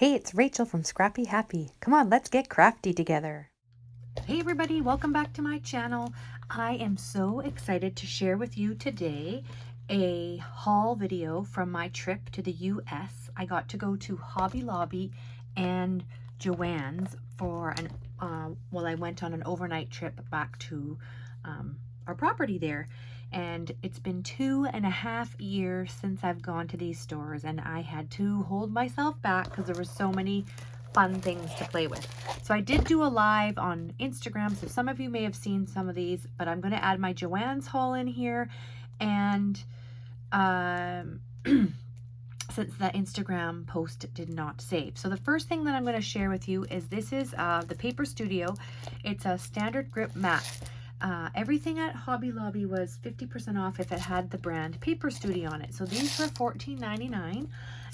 Hey, it's Rachel from Scrapeahappy. Come on, let's get crafty together. Hey everybody, welcome back to my channel. I am so excited to share with you today a haul video from my trip to the US. I got to go to Hobby Lobby and Joann's for I went on an overnight trip back to our property there. And it's been 2.5 years since I've gone to these stores, and I had to hold myself back because there were so many fun things to play with. So I did do a live on Instagram, so some of you may have seen some of these, but I'm going to add my Joann's haul in here. And since the Instagram post did not save. So the first thing that I'm going to share with you is this is the Paper Studio. It's a standard grip mat. Everything at Hobby Lobby was 50% off if it had the brand Paper Studio on it. So these were $14.99,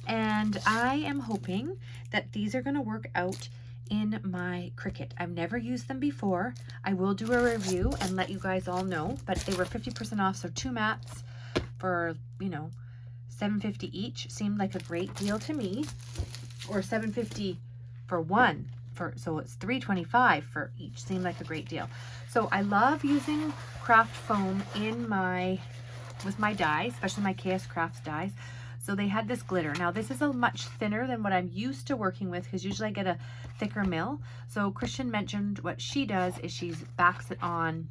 and I am hoping that these are going to work out in my Cricut. I've never used them before. I will do a review and let you guys all know, but they were 50% off, so 2 mats for, you know, $7.50 each seemed like a great deal to me, or $7.50 for one. So it's $3.25 for each. Seemed like a great deal. So I love using craft foam in with my dies, especially my KS Crafts dies. So they had this glitter. Now this is a much thinner than what I'm used to working with, because usually I get a thicker mill. So Christian mentioned what she does is she backs it on,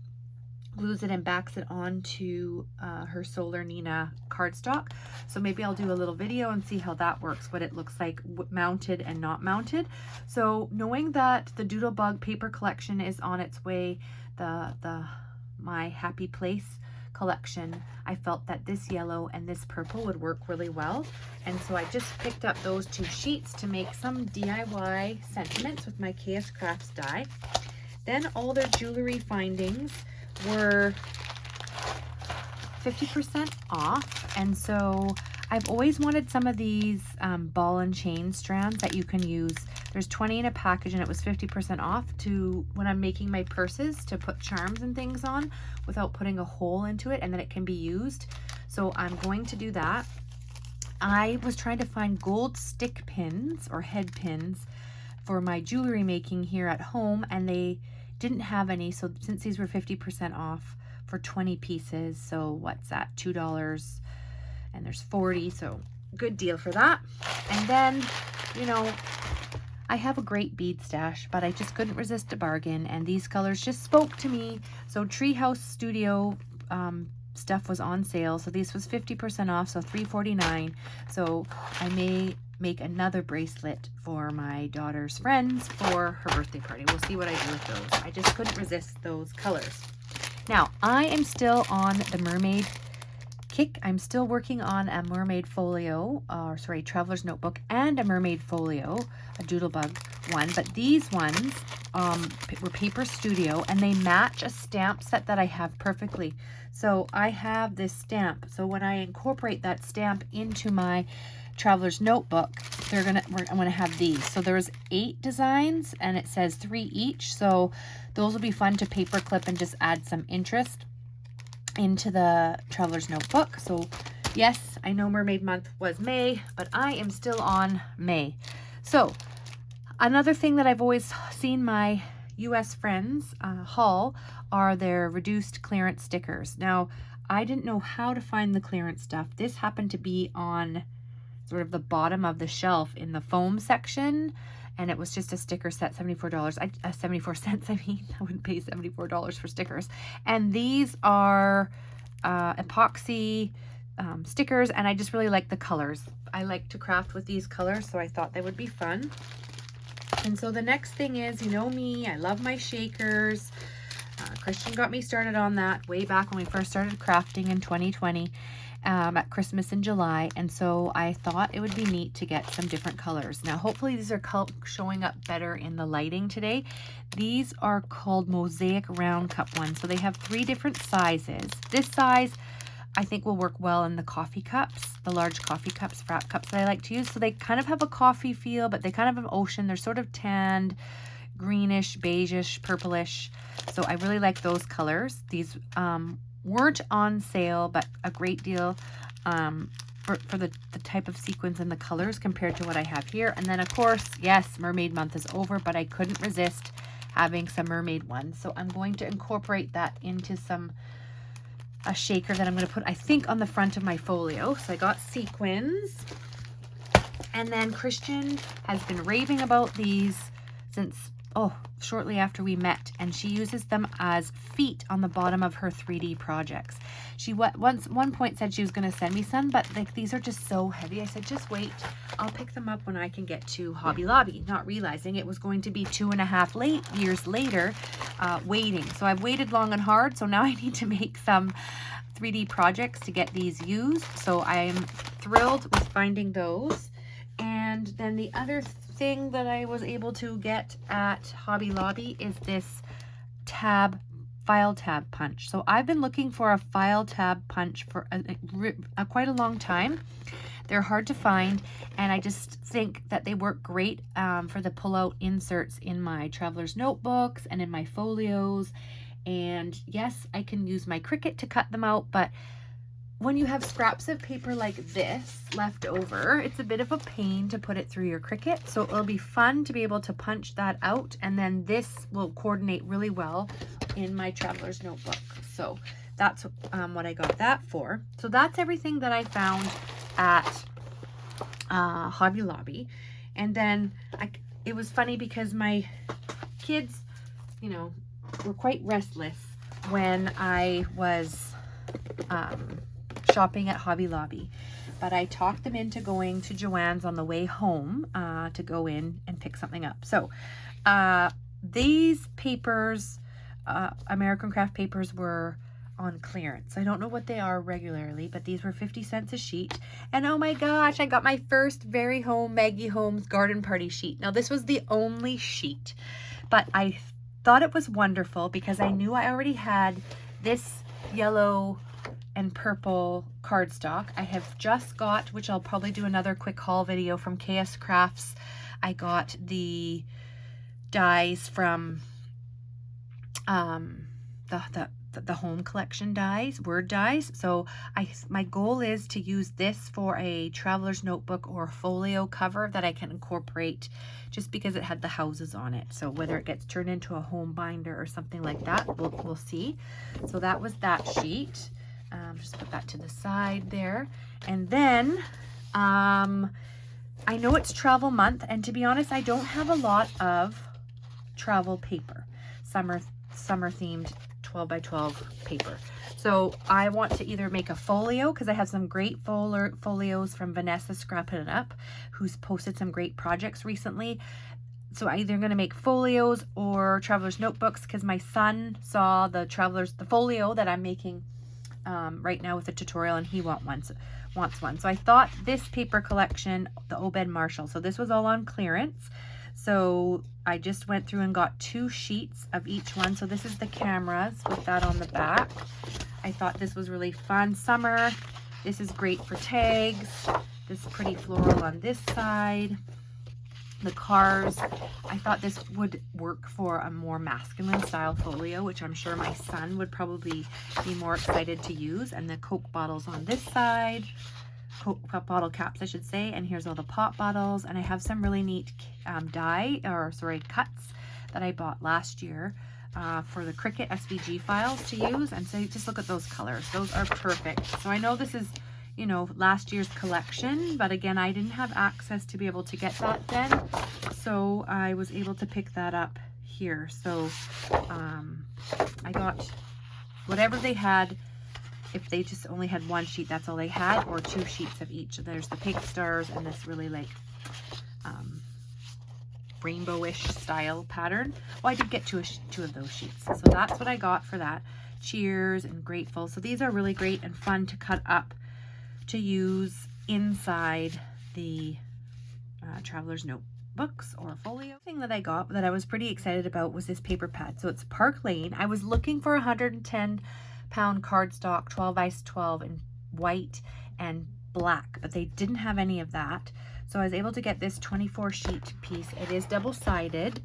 glues it and backs it onto her Solar Nina cardstock. So maybe I'll do a little video and see how that works, what it looks like mounted and not mounted. So knowing that the Doodlebug paper collection is on its way, my Happy Place collection, I felt that this yellow and this purple would work really well. And so I just picked up those 2 sheets to make some DIY sentiments with my KS Crafts die. Then all their jewelry findings were 50% off, and so I've always wanted some of these ball and chain strands that you can use. There's 20 in a package, and it was 50% off to when I'm making my purses to put charms and things on without putting a hole into it, and then it can be used. So I'm going to do that. I was trying to find gold stick pins or head pins for my jewelry making here at home, and they didn't have any. So since these were 50% off for 20 pieces, so what's that, $2, and there's 40, so good deal for that. And then, you know, I have a great bead stash, but I just couldn't resist a bargain, and these colors just spoke to me. So Treehouse Studio stuff was on sale, so this was 50% off, so $3.49. So I may make another bracelet for my daughter's friends for her birthday party. We'll see what I do with those. I just couldn't resist those colors. Now, I am still on the mermaid kick. I'm still working on a mermaid folio, traveler's notebook, and a mermaid folio, a Doodlebug one. But these ones were Paper Studio, and they match a stamp set that I have perfectly. So I have this stamp. So when I incorporate that stamp into my traveler's notebook, I'm gonna have these. So there's 8 designs, and it says 3 each. So those will be fun to paper clip and just add some interest into the traveler's notebook. So yes, I know Mermaid Month was May, but I am still on May. So another thing that I've always seen my US friends haul are their reduced clearance stickers. Now, I didn't know how to find the clearance stuff. This happened to be on sort of the bottom of the shelf in the foam section, and it was just a sticker set, $74. 74 cents, I mean. I wouldn't pay $74 for stickers. And these are epoxy stickers, and I just really like the colors. I like to craft with these colors, so I thought they would be fun. And so the next thing is, you know me, I love my shakers. Christian got me started on that way back when we first started crafting in 2020. At Christmas in July, and so I thought it would be neat to get some different colors. Now hopefully these are showing up better in the lighting today. These are called Mosaic Round Cup ones, so they have 3 different sizes. This size I think will work well in the coffee cups, the large coffee cups, frap cups that I like to use. So they kind of have a coffee feel, but they kind of have an ocean. They're sort of tanned, greenish, beigeish, purplish. So I really like those colors. These weren't on sale, but a great deal for the type of sequins and the colors compared to what I have here. And then of course, yes, mermaid month is over, but I couldn't resist having some mermaid ones. So I'm going to incorporate that into a shaker that I'm going to put, I think, on the front of my folio. So I got sequins. And then Christian has been raving about these since, shortly after we met, and she uses them as feet on the bottom of her 3D projects. She one point said she was going to send me some, but like these are just so heavy. I said, just wait, I'll pick them up when I can get to Hobby Lobby, not realizing it was going to be 2.5 years later waiting. So I've waited long and hard, so now I need to make some 3D projects to get these used. So I am thrilled with finding those. And then the other thing that I was able to get at Hobby Lobby is this file tab punch. So I've been looking for a file tab punch for quite a long time. They're hard to find, and I just think that they work great for the pull-out inserts in my traveler's notebooks and in my folios. And yes, I can use my Cricut to cut them out, but when you have scraps of paper like this left over, it's a bit of a pain to put it through your Cricut. So it'll be fun to be able to punch that out, and then this will coordinate really well in my traveler's notebook. So that's what I got that for. So that's everything that I found at Hobby Lobby. And then it was funny because my kids, you know, were quite restless when I was shopping at Hobby Lobby, but I talked them into going to Joann's on the way home to go in and pick something up. So these papers, American Craft papers, were on clearance. I don't know what they are regularly, but these were 50 cents a sheet. And oh my gosh, I got my first Very Home Maggie Holmes garden party sheet. Now this was the only sheet, but I thought it was wonderful because I knew I already had this yellow and purple cardstock. I have just got, which I'll probably do another quick haul video, from KS Crafts. I got the dies from the home collection dies, word dies. So my goal is to use this for a traveler's notebook or a folio cover that I can incorporate, just because it had the houses on it. So whether it gets turned into a home binder or something like that, we'll see. So that was that sheet. Just put that to the side there. And then I know it's travel month, and to be honest, I don't have a lot of travel paper, summer themed 12 by 12 paper. So I want to either make a folio, because I have some great folios from Vanessa Scrapping It Up, who's posted some great projects recently. So I'm either going to make folios or traveler's notebooks, because my son saw the folio that I'm making right now with the tutorial, and he wants one. So I thought this paper collection, the Obed Marshall, so this was all on clearance. So I just went through and got 2 sheets of each one. So this is the cameras with that on the back. I thought this was really fun. Summer, this is great for tags. This pretty floral on this side. The cars, I thought this would work for a more masculine style folio, which I'm sure my son would probably be more excited to use. And the Coke bottles on this side, Coke bottle caps I should say, and here's all the pop bottles. And I have some really neat cuts that I bought last year for the Cricut SVG files to use. And so just look at those colors, those are perfect. So I know this is, you know, last year's collection, but again, I didn't have access to be able to get that then, so I was able to pick that up here. So I got whatever they had. If they just only had 1 sheet, that's all they had, or 2 sheets of each. There's the pink stars and this really like rainbowish style pattern. Well, I did get 2 of those sheets, so that's what I got for that. Cheers and grateful. So these are really great and fun to cut up to use inside the traveler's notebooks or folio. The thing that I got that I was pretty excited about was this paper pad. So it's Park Lane. I was looking for 110-pound cardstock 12 by 12 in white and black, but they didn't have any of that. So I was able to get this 24 sheet piece. It is double-sided,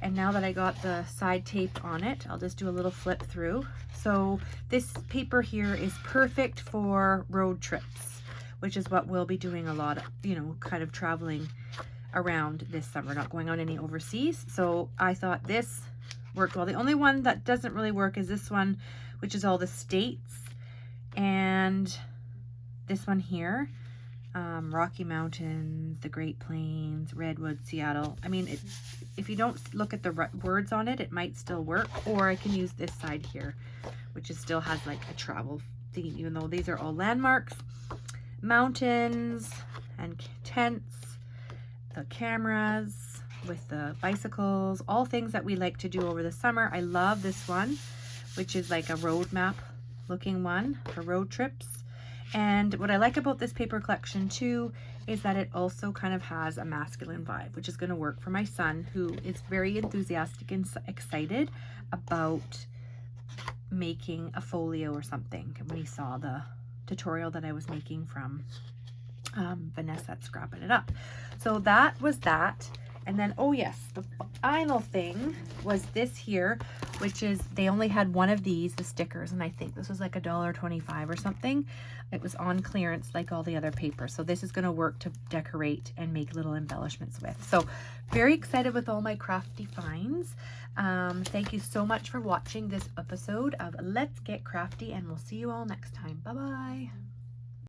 and now that I got the side tape on it, I'll just do a little flip through. So this paper here is perfect for road trips, which is what we'll be doing a lot of, you know, kind of traveling around this summer, not going on any overseas. So I thought this worked well. The only one that doesn't really work is this one, which is all the states, and this one here, Rocky Mountains, the Great Plains, Redwood, Seattle. I mean, if you don't look at the words on it, it might still work. Or I can use this side here, which is still has like a travel theme, even though these are all landmarks, mountains and tents, the cameras with the bicycles, all things that we like to do over the summer. I love this one, which is like a road map looking one for road trips. And what I like about this paper collection too is that it also kind of has a masculine vibe, which is going to work for my son, who is very enthusiastic and excited about making a folio or something when he saw the tutorial that I was making from Vanessa at Scrapping It Up. So that was that. And then, oh yes, the final thing was this here, which is, they only had one of these, the stickers, and I think this was like $1.25 or something. It was on clearance like all the other paper. So this is going to work to decorate and make little embellishments with. So very excited with all my crafty finds. Thank you so much for watching this episode of Let's Get Crafty, and we'll see you all next time. Bye-bye.